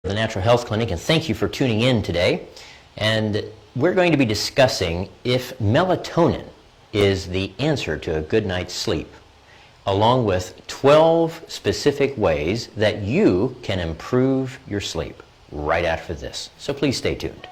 The Natural Health Clinic, and thank you for tuning in today. And we're going to be discussing if melatonin is the answer to a good night's sleep, along with 12 specific ways that you can improve your sleep right after this. So please stay tuned.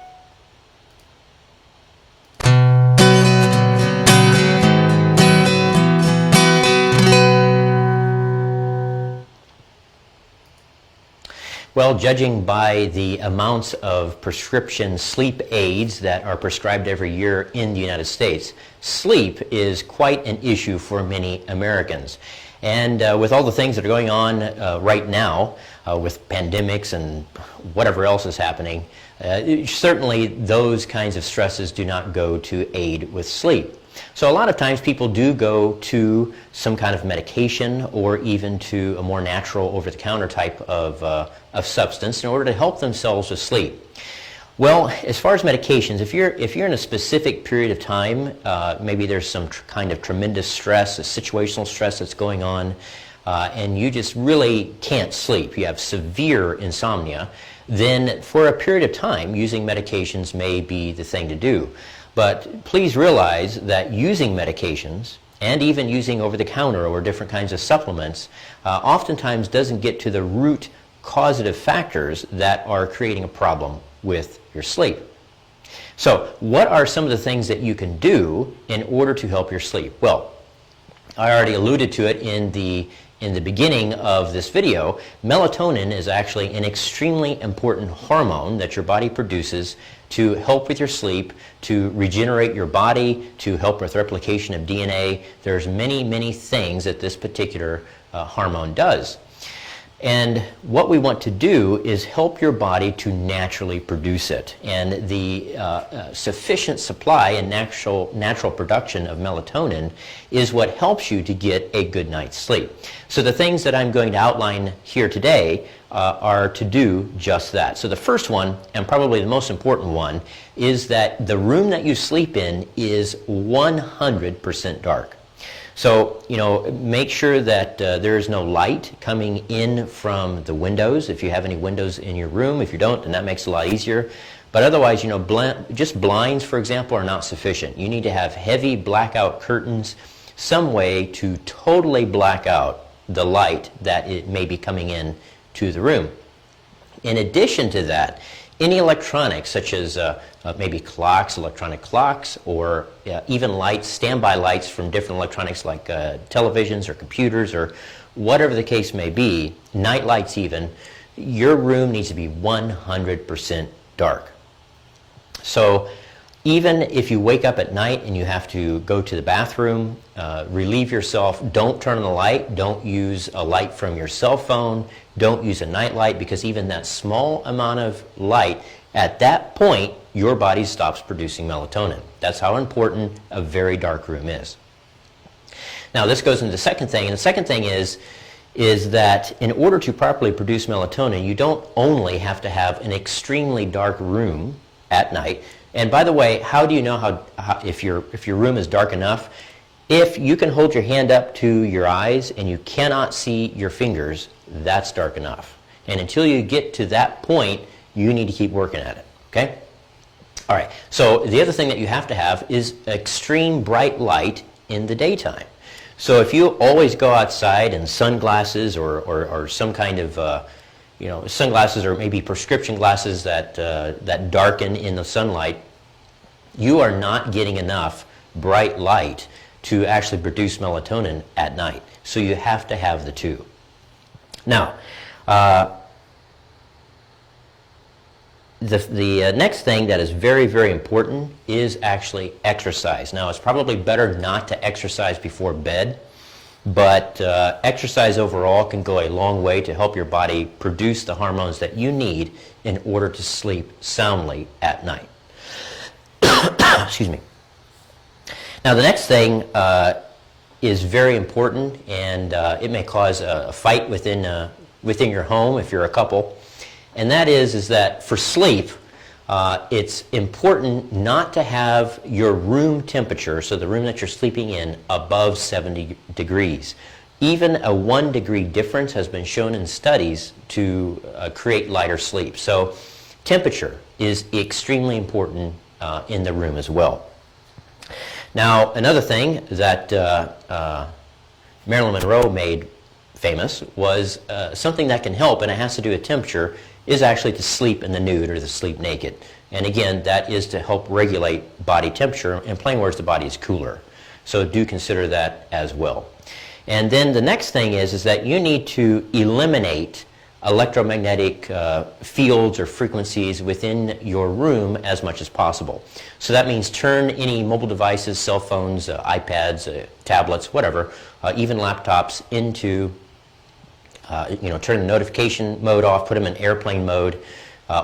Well, judging by the amounts of prescription sleep aids that are prescribed every year in the United States, sleep is quite an issue for many Americans. And with all the things that are going on right now, with pandemics and whatever else is happening, certainly those kinds of stresses do not go to aid with sleep. So a lot of times people do go to some kind of medication or even to a more natural over-the-counter type of substance in order to help themselves with sleep. Well, as far as medications, if you're in a specific period of time, maybe there's some kind of tremendous stress, a situational stress that's going on, and you just really can't sleep, you have severe insomnia, then for a period of time, using medications may be the thing to do. But please realize that using medications and even using over-the-counter or different kinds of supplements oftentimes doesn't get to the root causative factors that are creating a problem with your sleep. So what are some of the things that you can do in order to help your sleep? Well, I already alluded to it in the beginning of this video. Melatonin is actually an extremely important hormone that your body produces to help with your sleep, to regenerate your body, to help with replication of DNA. There's many, many things that this particular hormone does. And what we want to do is help your body to naturally produce it. And the sufficient supply and natural production of melatonin is what helps you to get a good night's sleep. So the things that I'm going to outline here today are to do just that. So the first one, and probably the most important one, is that the room that you sleep in is 100% dark. So, make sure that there is no light coming in from the windows, if you have any windows in your room. If you don't, then that makes it a lot easier. But otherwise, just blinds, for example, are not sufficient. You need to have heavy blackout curtains, some way to totally black out the light that it may be coming in to the room. In addition to that, any electronics such as maybe electronic clocks, or even lights, standby lights from different electronics like televisions or computers or whatever the case may be, night lights even, your room needs to be 100% dark. So even if you wake up at night and you have to go to the bathroom, relieve yourself, don't turn on the light, don't use a light from your cell phone, don't use a night light, because even that small amount of light, at that point, your body stops producing melatonin. That's how important a very dark room is. Now this goes into the second thing, and the second thing is that in order to properly produce melatonin, you don't only have to have an extremely dark room at night. And by the way, how do you know if your room is dark enough? If you can hold your hand up to your eyes and you cannot see your fingers, that's dark enough. And until you get to that point, you need to keep working at it, okay? All right, so the other thing that you have to have is extreme bright light in the daytime. So if you always go outside in sunglasses or some kind of sunglasses or maybe prescription glasses that darken in the sunlight, you are not getting enough bright light to actually produce melatonin at night. So you have to have the two. Now, the next thing that is very, very important is actually exercise. Now, it's probably better not to exercise before bed, but exercise overall can go a long way to help your body produce the hormones that you need in order to sleep soundly at night. Excuse me. Now, the next thing is very important, and it may cause a fight within your home if you're a couple, and that is that for sleep, it's important not to have your room temperature, so the room that you're sleeping in, above 70 degrees. Even a 1-degree difference has been shown in studies to create lighter sleep. So temperature is extremely important in the room as well. Now, another thing that Marilyn Monroe made famous was something that can help, and it has to do with temperature, is actually to sleep in the nude or to sleep naked. And again, that is to help regulate body temperature. In plain words, the body is cooler. So do consider that as well. And then the next thing is that you need to eliminate electromagnetic fields or frequencies within your room as much as possible. So that means turn any mobile devices, cell phones, iPads, tablets, whatever, even laptops into, turn the notification mode off, put them in airplane mode,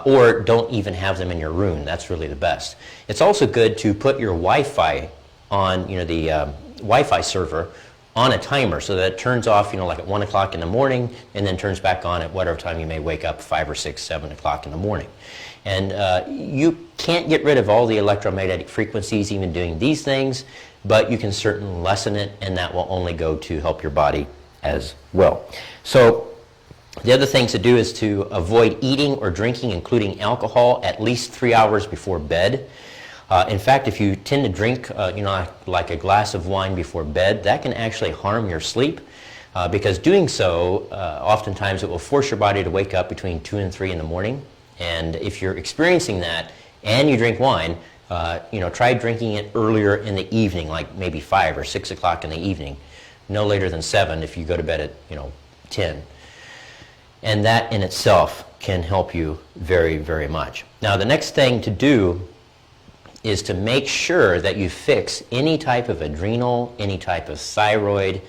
or don't even have them in your room. That's really the best. It's also good to put your Wi-Fi on, the Wi-Fi server on a timer so that it turns off, like at 1 o'clock in the morning and then turns back on at whatever time you may wake up, 5 or 6, 7 o'clock in the morning. And you can't get rid of all the electromagnetic frequencies even doing these things, but you can certainly lessen it, and that will only go to help your body as well. So the other things to do is to avoid eating or drinking, including alcohol, at least 3 hours before bed. In fact, if you tend to drink, like a glass of wine before bed, that can actually harm your sleep because doing so, oftentimes it will force your body to wake up between 2 and 3 in the morning. And if you're experiencing that and you drink wine, try drinking it earlier in the evening, like maybe 5 or 6 o'clock in the evening, no later than 7 if you go to bed at 10. And that in itself can help you very, very much. Now, the next thing to do is to make sure that you fix any type of adrenal, any type of thyroid,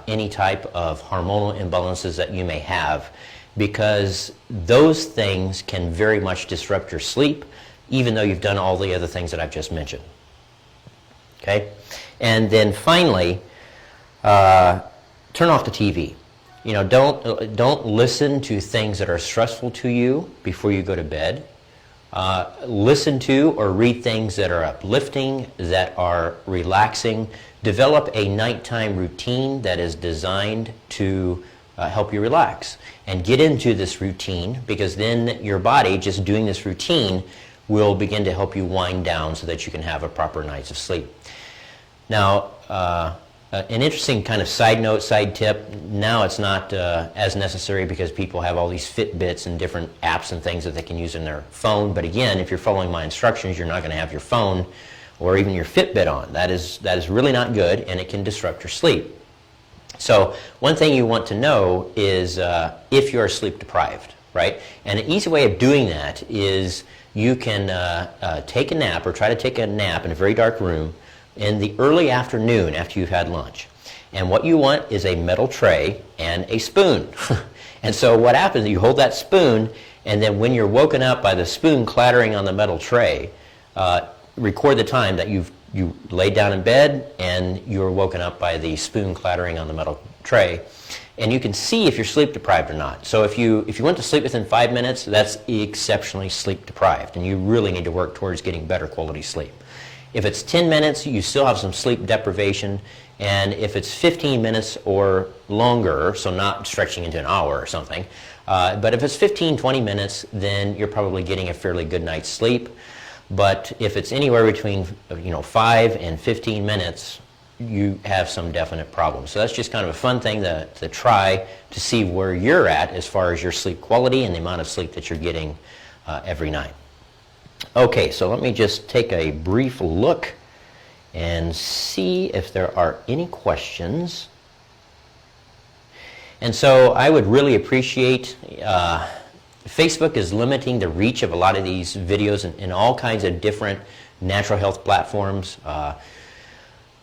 any type of hormonal imbalances that you may have, because those things can very much disrupt your sleep, even though you've done all the other things that I've just mentioned. Okay? And then finally, turn off the TV. Don't listen to things that are stressful to you before you go to bed. Listen to or read things that are uplifting, that are relaxing. Develop a nighttime routine that is designed to help you relax. And get into this routine, because then your body, just doing this routine, will begin to help you wind down so that you can have a proper night's of sleep. Now, an interesting kind of side note, side tip, now it's not as necessary because people have all these Fitbits and different apps and things that they can use in their phone. But again, if you're following my instructions, you're not going to have your phone or even your Fitbit on. That is really not good, and it can disrupt your sleep. So one thing you want to know is if you're sleep deprived, right? And an easy way of doing that is you can take a nap or try to take a nap in a very dark room in the early afternoon after you've had lunch. And what you want is a metal tray and a spoon. And so what happens, you hold that spoon, and then when you're woken up by the spoon clattering on the metal tray, record the time that you laid down in bed and you were woken up by the spoon clattering on the metal tray. And you can see if you're sleep deprived or not. So if you went to sleep within 5 minutes, that's exceptionally sleep deprived, and you really need to work towards getting better quality sleep. If it's 10 minutes, you still have some sleep deprivation, and if it's 15 minutes or longer, so not stretching into an hour or something, but if it's 15, 20 minutes, then you're probably getting a fairly good night's sleep. But if it's anywhere between 5 and 15 minutes, you have some definite problems. So that's just kind of a fun thing to try to see where you're at as far as your sleep quality and the amount of sleep that you're getting every night. Okay, so let me just take a brief look and see if there are any questions. And so I would really appreciate, Facebook is limiting the reach of a lot of these videos in all kinds of different natural health platforms.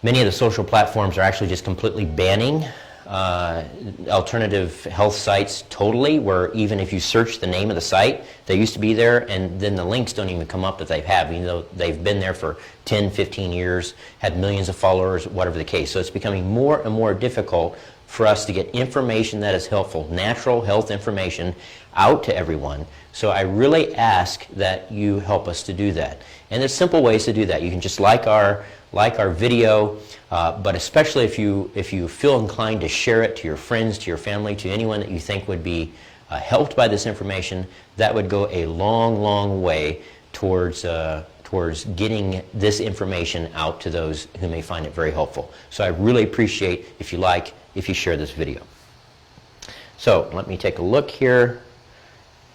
Many of the social platforms are actually just completely banning alternative health sites totally, where even if you search the name of the site, they used to be there, and then the links don't even come up that they've had, even though they've been there for 10, 15 years, had millions of followers, whatever the case. So it's becoming more and more difficult for us to get information that is helpful, natural health information, out to everyone. So I really ask that you help us to do that. And there's simple ways to do that. You can just like our video, but especially if you feel inclined to share it to your friends, to your family, to anyone that you think would be helped by this information, that would go a long, long way towards getting this information out to those who may find it very helpful. So I really appreciate if you share this video. So let me take a look here.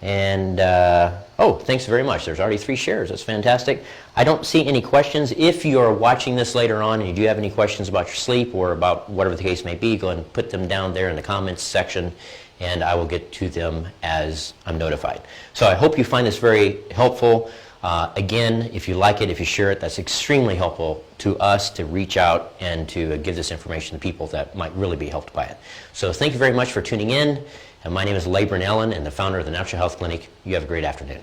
And, oh, thanks very much. There's already 3 shares. That's fantastic. I don't see any questions. If you are watching this later on and you do have any questions about your sleep or about whatever the case may be, go ahead and put them down there in the comments section, and I will get to them as I'm notified. So I hope you find this very helpful. Again, if you like it, if you share it, that's extremely helpful to us to reach out and to give this information to people that might really be helped by it. So thank you very much for tuning in. And my name is Labron Ellen, and the founder of the Natural Health Clinic. You have a great afternoon.